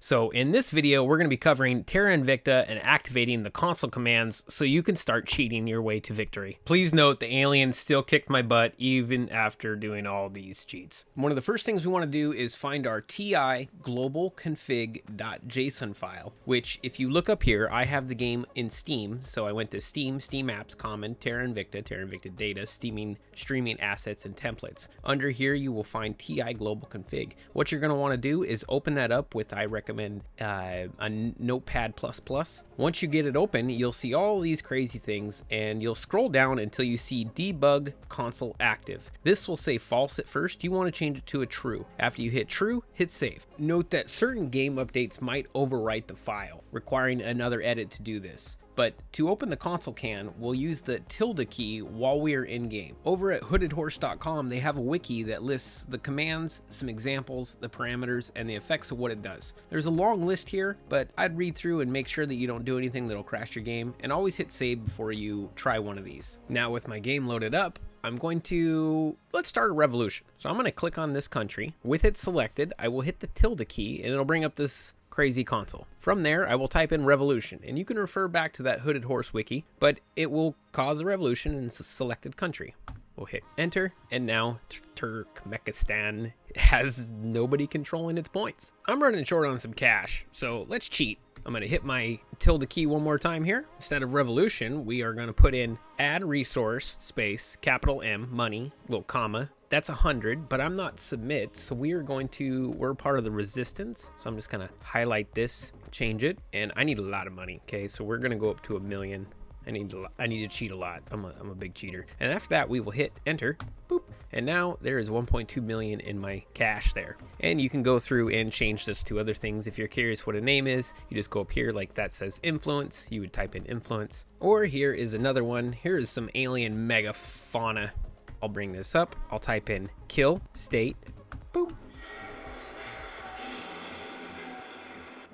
So in this video, we're going to be covering Terra Invicta and activating the console commands so you can start cheating your way to victory. Please note the aliens still kicked my butt even after doing all these cheats. One of the first things we want to do is find our TI global config.json file, which if you look up here, I have the game in Steam. So I went to Steam, Steam Apps, Common, Terra Invicta Data, streaming assets and templates. Under here, you will find TI global config. What you're going to want to do is open that up with, I recommend a Notepad++. Once you get it open, you'll see all these crazy things and you'll scroll down until you see debug console active. This will say false at first. You want to change it to a true. After you hit true, hit save. Note that certain game updates might overwrite the file, requiring another edit to do this. But to open the console can, we'll use the tilde key while we are in game. Over at hoodedhorse.com, they have a wiki that lists the commands, some examples, the parameters, and the effects of what it does. There's a long list here, but I'd read through and make sure that you don't do anything that'll crash your game, and always hit save before you try one of these. Now with my game loaded up, I'm going to, let's start a revolution. So I'm going to click on this country. With it selected, I will hit the tilde key and it'll bring up this crazy console. From there, I will type in revolution, and you can refer back to that Hooded Horse wiki, but it will cause a revolution in a selected country. We'll hit enter, and now Turkmenistan has nobody controlling its points. I'm running short on some cash, so let's cheat. I'm going to hit my tilde key one more time here. Instead of revolution, we are going to put in add resource space, capital M, money, little comma. That's 100, but I'm not submit, so we're part of the resistance. So I'm just going to highlight this, change it, and I need a lot of money. Okay, so we're going to go up to 1 million. I need to cheat a lot. I'm a big cheater. And after that, we will hit enter. Boop. And now there is 1.2 million in my cash there. And you can go through and change this to other things. If you're curious what a name is, you just go up here like that says influence. You would type in influence. Or here is another one. Here is some alien megafauna. I'll bring this up. I'll type in kill state. Boop.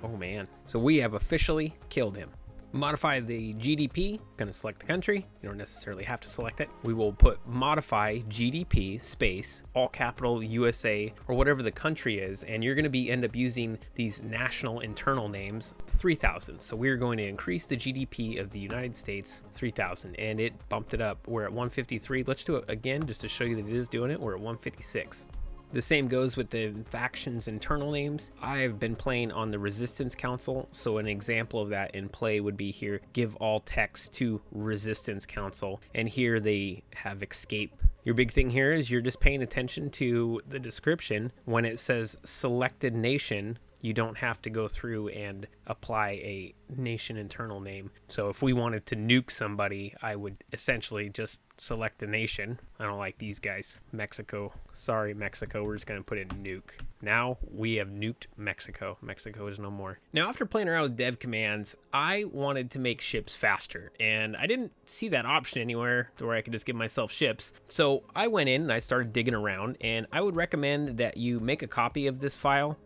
Oh man. So we have officially killed him. Modify the GDP, gonna select the country. You don't necessarily have to select it. We will put modify GDP space, all capital USA, or whatever the country is, and you're gonna end up using these national internal names, 3,000. So we're going to increase the GDP of the United States, 3,000, and it bumped it up. We're at 153. Let's do it again, just to show you that it is doing it. We're at 156. The same goes with the factions internal names. I've been playing on the Resistance Council, so an example of that in play would be here, give all text to Resistance Council, and here they have escape. Your big thing here is you're just paying attention to the description. When it says selected nation, you don't have to go through and apply a nation internal name. So if we wanted to nuke somebody, I would essentially just select a nation. I don't like these guys. Mexico. Sorry, Mexico. We're just going to put in nuke. Now we have nuked Mexico. Mexico is no more. Now, after playing around with dev commands, I wanted to make ships faster, and I didn't see that option anywhere to where I could just give myself ships. So I went in and I started digging around, and I would recommend that you make a copy of this file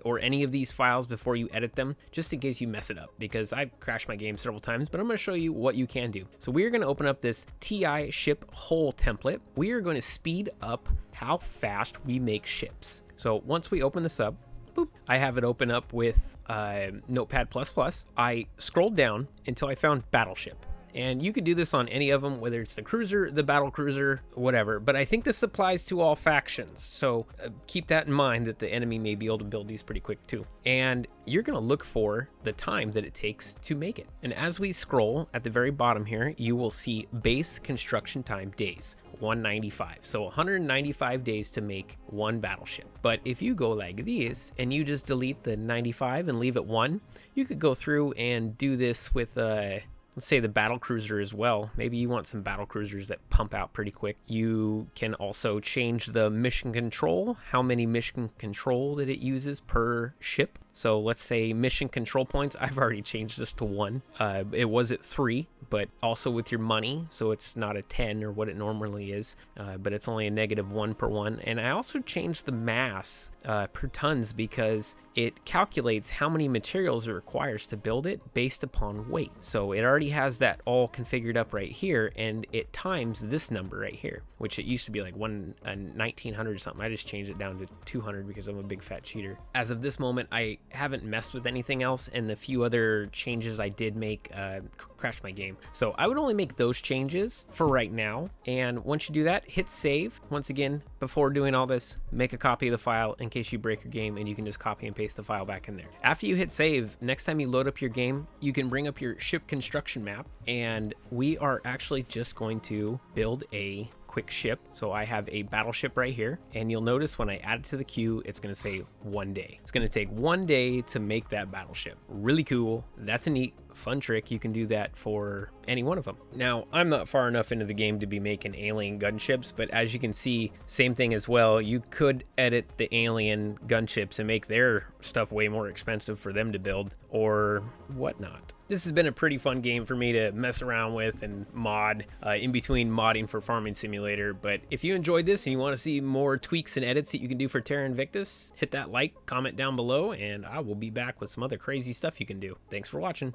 or any of these files before you edit them, just in case you mess it up, because I've crashed my game several times, but I'm going to show you what you can do. So we are going to open up this TI ship whole template. We are going to speed up how fast we make ships. So once we open this up, boop, I have it open up with Notepad++. I scrolled down until I found battleship. And you can do this on any of them, whether it's the cruiser, the battle cruiser, whatever. But I think this applies to all factions. So keep that in mind, that the enemy may be able to build these pretty quick too. And you're going to look for the time that it takes to make it. And as we scroll at the very bottom here, you will see base construction time days, 195. So 195 days to make one battleship. But if you go like this and you just delete the 95 and leave it 1, you could go through and do this with let's say the battle cruiser as well. Maybe you want some battle cruisers that pump out pretty quick. You can also change the mission control, how many mission control that it uses per ship. So let's say mission control points. I've already changed this to 1. It was at 3, but also with your money. So it's not a 10 or what it normally is, but it's only a -1 per one. And I also changed the mass per tons because it calculates how many materials it requires to build it based upon weight. So it already has that all configured up right here, and it times this number right here, which it used to be like 1900 or something. I just changed it down to 200 because I'm a big fat cheater. As of this moment, I haven't messed with anything else, and the few other changes I did make crashed my game. So I would only make those changes for right now. And once you do that, hit save. Once again, before doing all this, make a copy of the file in case you break your game, and you can just copy and paste the file back in there. After you hit save, next time you load up your game, you can bring up your ship construction map, and we are actually just going to build a quick ship. So I have a battleship right here, and you'll notice when I add it to the queue, it's going to say 1 day. It's going to take 1 day to make that battleship. Really cool. That's a neat, fun trick. You can do that for any one of them. Now, I'm not far enough into the game to be making alien gunships, but as you can see, same thing as well. You could edit the alien gunships and make their stuff way more expensive for them to build or whatnot. This has been a pretty fun game for me to mess around with and mod in between modding for Farming Simulator. But if you enjoyed this and you want to see more tweaks and edits that you can do for Terra Invictus, hit that like, comment down below, and I will be back with some other crazy stuff you can do. Thanks for watching.